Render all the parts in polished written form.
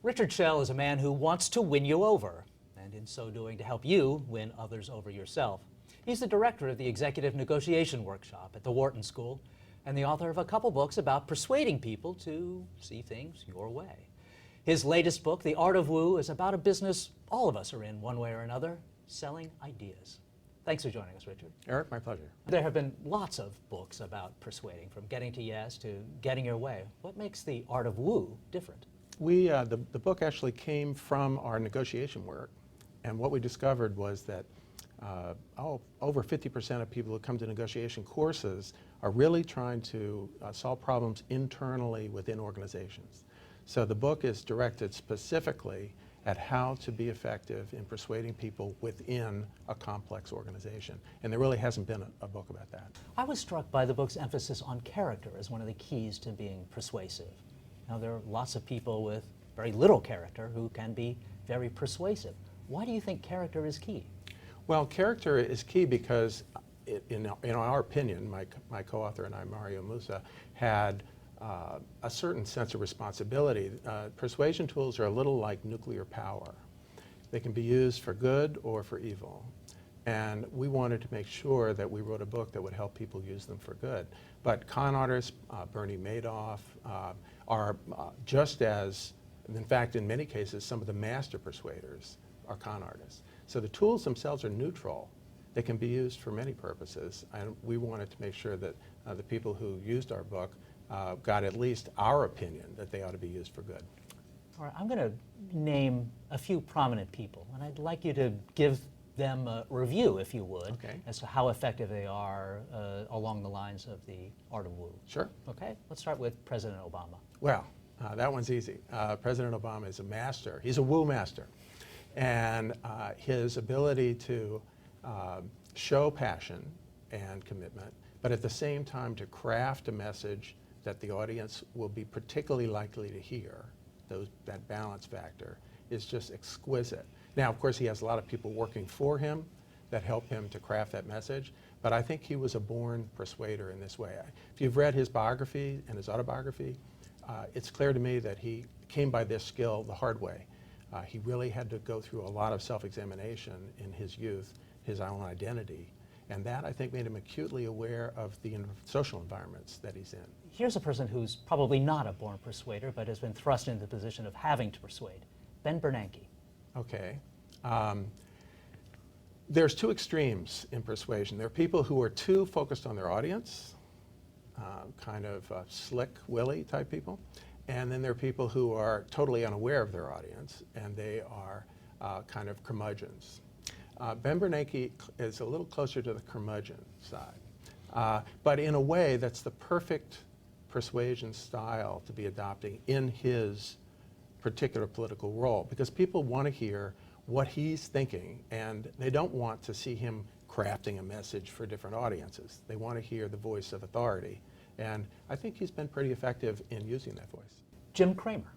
Richard Schell is a man who wants to win you over, and in so doing to help you win others over yourself. He's the director of the Executive Negotiation Workshop at the Wharton School and the author of a couple books about persuading people to see things your way. His latest book, The Art of Woo, is about a business all of us are in one way or another, selling ideas. Thanks for joining us, Richard. Eric, my pleasure. There have been lots of books about persuading, from getting to yes to getting your way. What makes The Art of Woo different? The book actually came from our negotiation work, and what we discovered was that over 50% of people who come to negotiation courses are really trying to solve problems internally within organizations. So the book is directed specifically at how to be effective in persuading people within a complex organization. And there really hasn't been a book about that. I was struck by the book's emphasis on character as one of the keys to being persuasive. Now, there are lots of people with very little character who can be very persuasive. Why do you think character is key? Well, character is key because, in our opinion, my co-author and I, Mario Musa, had a certain sense of responsibility. Persuasion tools are a little like nuclear power. They can be used for good or for evil. And we wanted to make sure that we wrote a book that would help people use them for good. But con artists, Bernie Madoff, are just as, in fact, in many cases, some of the master persuaders are con artists. So the tools themselves are neutral. They can be used for many purposes. And we wanted to make sure that the people who used our book got at least our opinion that they ought to be used for good. All right, I'm going to name a few prominent people, and I'd like you to give them a review, if you would, okay, as to how effective they are along the lines of The Art of Woo. Sure. Okay, let's start with President Obama. Well, that one's easy. President Obama is a master. He's a woo master. And his ability to show passion and commitment, but at the same time to craft a message that the audience will be particularly likely to hear, that balance factor, is just exquisite. Now, of course, he has a lot of people working for him that help him to craft that message, but I think he was a born persuader in this way. If you've read his biography and his autobiography, it's clear to me that he came by this skill the hard way. He really had to go through a lot of self-examination in his youth, his own identity, and that, I think, made him acutely aware of the social environments that he's in. Here's a person who's probably not a born persuader, but has been thrust into the position of having to persuade. Ben Bernanke. Okay. There's two extremes in persuasion. There are people who are too focused on their audience, kind of slick Willie type people, and then there are people who are totally unaware of their audience, and they are kind of curmudgeons. Ben Bernanke is a little closer to the curmudgeon side, but in a way that's the perfect persuasion style to be adopting in his particular political role, because people want to hear what he's thinking, and they don't want to see him crafting a message for different audiences. They want to hear the voice of authority, and I think he's been pretty effective in using that voice. Jim Cramer.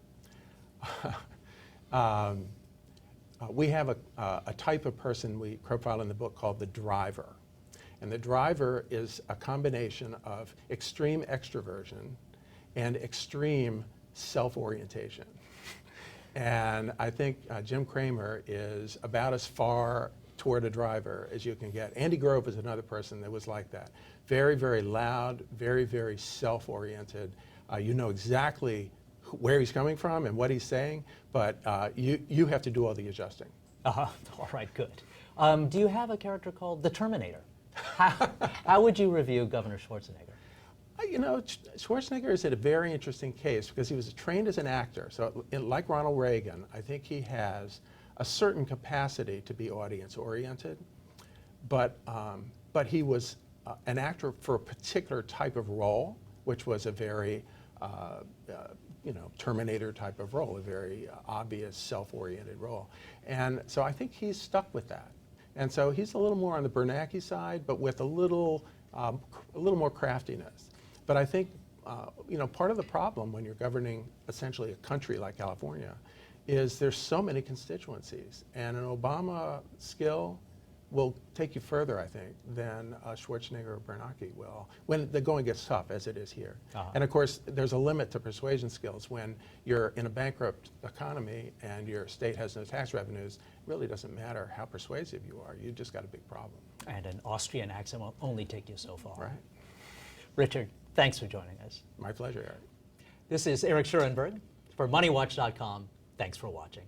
We have a type of person we profile in the book called the driver. And the driver is a combination of extreme extroversion and extreme self-orientation. And I think Jim Cramer is about as far toward a driver as you can get. Andy Grove is another person that was like that. Very, very loud, very, very self-oriented. You know exactly where he's coming from and what he's saying, but you have to do all the adjusting. All right, good. Do you have a character called the Terminator? How would you review Governor Schwarzenegger? You know, Schwarzenegger is a very interesting case because he was trained as an actor. So like Ronald Reagan, I think he has a certain capacity to be audience-oriented, but he was an actor for a particular type of role, which was a very Terminator type of role, a very obvious self-oriented role. And so I think he's stuck with that. And so he's a little more on the Bernanke side, but with a little more craftiness. But I think, part of the problem when you're governing essentially a country like California is there's so many constituencies. And an Obama skill will take you further, I think, than Schwarzenegger or Bernanke will when the going gets tough, as it is here. And of course, there's a limit to persuasion skills. When you're in a bankrupt economy and your state has no tax revenues, it really doesn't matter how persuasive you are. You just got a big problem. And an Austrian accent will only take you so far. Right. Richard, thanks for joining us. My pleasure, Eric. This is Eric Schurenberg for MoneyWatch.com. Thanks for watching.